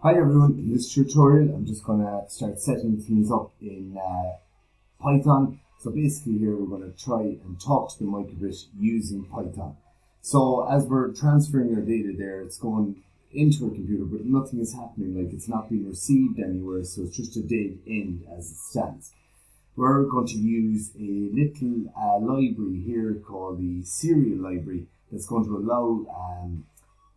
Hi everyone, in this tutorial I'm just going to start setting things up in Python. So basically here we're going to try and talk to the microbit using Python. So as we're transferring our data there, it's going into our computer, but nothing is happening, like it's not being received anywhere, so it's just a dead end as it stands. We're going to use a little library here called the serial library that's going to allow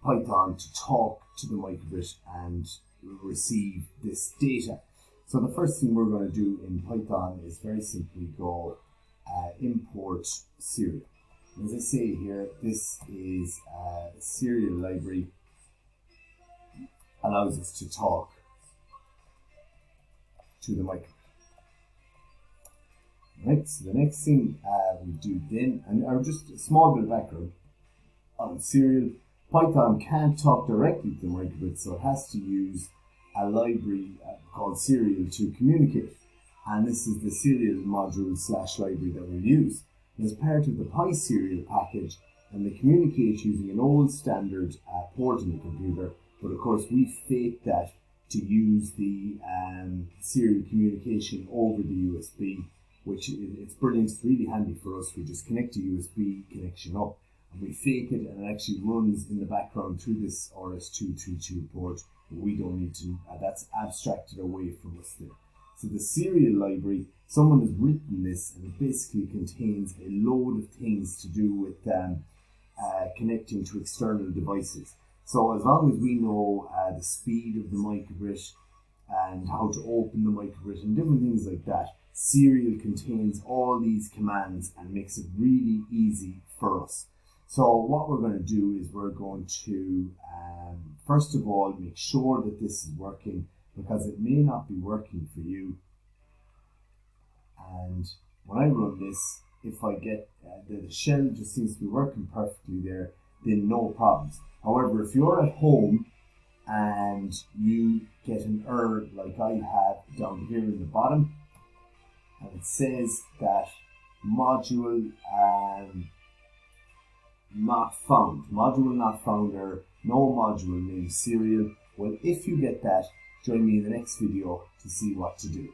Python to talk to the microbit and receive this data. So the first thing we're going to do in Python is very simply go import serial. As I say here, this is a serial library, allows us to talk to the microbit. Right, so the next thing we do then, and just a small bit of background on serial. Python can't talk directly to the microbit, so it has to use a library called serial to communicate. And this is the serial module / library that we'll use. As part of the PySerial package, and they communicate using an old standard port in the computer, but of course we fake that to use the serial communication over the USB, which it's brilliant, it's really handy for us. We just connect a USB connection up, and we fake it, and it actually runs in the background through this RS-232 port. We don't need to, that's abstracted away from us there. So the serial library, someone has written this, and it basically contains a load of things to do with connecting to external devices. So as long as we know the speed of the microbit and how to open the microbit and different things like that, serial contains all these commands and makes it really easy for us. So what we're going to do is we're going to first of all make sure that this is working, because it may not be working for you. And when I run this, if I get the shell just seems to be working perfectly there, then no problems. However, if you're at home and you get an error like I have down here in the bottom, and it says that module not found, or no module named serial. Well, if you get that, join me in the next video to see what to do.